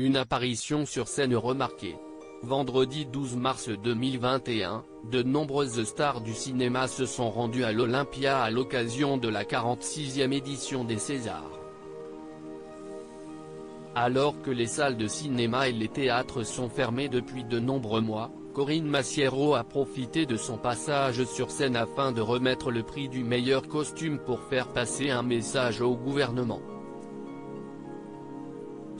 une apparition sur scène remarquée. Vendredi 12 mars 2021, de nombreuses stars du cinéma se sont rendues à l'Olympia à l'occasion de la 46e édition des Césars. Alors que les salles de cinéma et les théâtres sont fermés depuis de nombreux mois, Corinne Massiero a profité de son passage sur scène afin de remettre le prix du meilleur costume pour faire passer un message au gouvernement.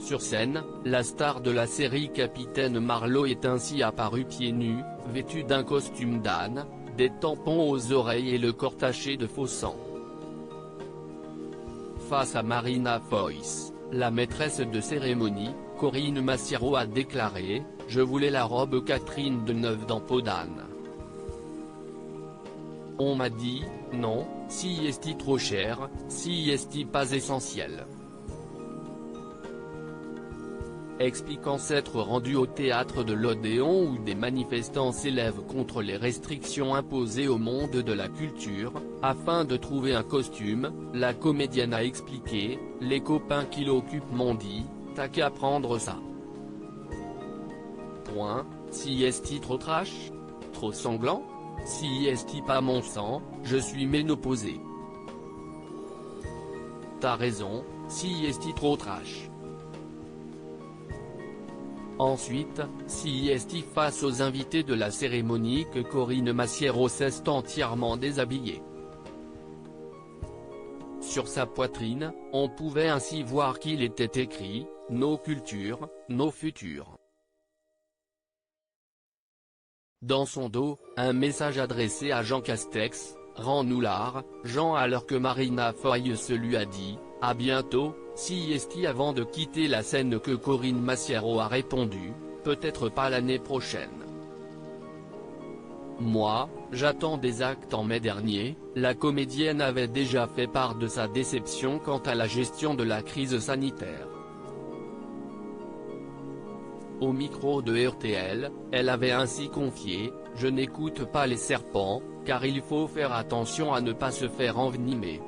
Sur scène, la star de la série Capitaine Marlowe est ainsi apparue pieds nus, vêtue d'un costume d'âne, des tampons aux oreilles et le corps taché de faux sang. Face à Marina Foïs, la maîtresse de cérémonie, Corinne Massiero a déclaré « Je voulais la robe Catherine Deneuve dans peau d'âne. On m'a dit, non, si est-il trop cher, si est-il pas essentiel ». Expliquant s'être rendu au théâtre de l'Odéon où des manifestants s'élèvent contre les restrictions imposées au monde de la culture, afin de trouver un costume, la comédienne a expliqué « Les copains qui l'occupent m'ont dit, t'as qu'à prendre ça. Point, si est-il trop trash? Trop sanglant? Si est-il pas mon sang, je suis ménopausée. T'as raison, si est-il trop trash. Ensuite, si est-il face aux invités de la cérémonie que Corinne Massiero s'est entièrement déshabillée. Sur sa poitrine, on pouvait ainsi voir qu'il était écrit « Nos cultures, nos futurs ». Dans son dos, un message adressé à Jean Castex, rends-nous l'art, Jean, alors que Marina Foïs lui a dit « À bientôt ». Si est-il avant de quitter la scène que Corinne Massiero a répondu, peut-être pas l'année prochaine. Moi, j'attends des actes. En mai dernier, la comédienne avait déjà fait part de sa déception quant à la gestion de la crise sanitaire. Au micro de RTL, elle avait ainsi confié « Je n'écoute pas les serpents, car il faut faire attention à ne pas se faire envenimer.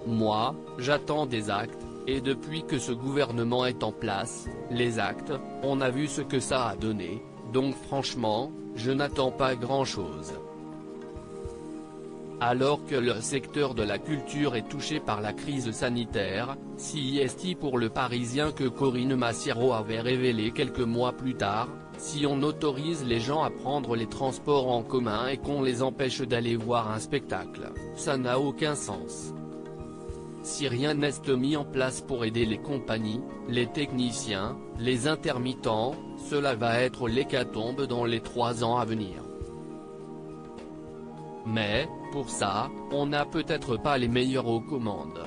Moi, j'attends des actes, et depuis que ce gouvernement est en place, les actes, on a vu ce que ça a donné, donc franchement, je n'attends pas grand-chose. » Alors que le secteur de la culture est touché par la crise sanitaire, si est-il pour le Parisien que Corinne Massiero avait révélé quelques mois plus tard, si on autorise les gens à prendre les transports en commun et qu'on les empêche d'aller voir un spectacle, ça n'a aucun sens. Si rien n'est mis en place pour aider les compagnies, les techniciens, les intermittents, cela va être l'hécatombe dans les 3 ans à venir. Mais, pour ça, on n'a peut-être pas les meilleurs aux commandes.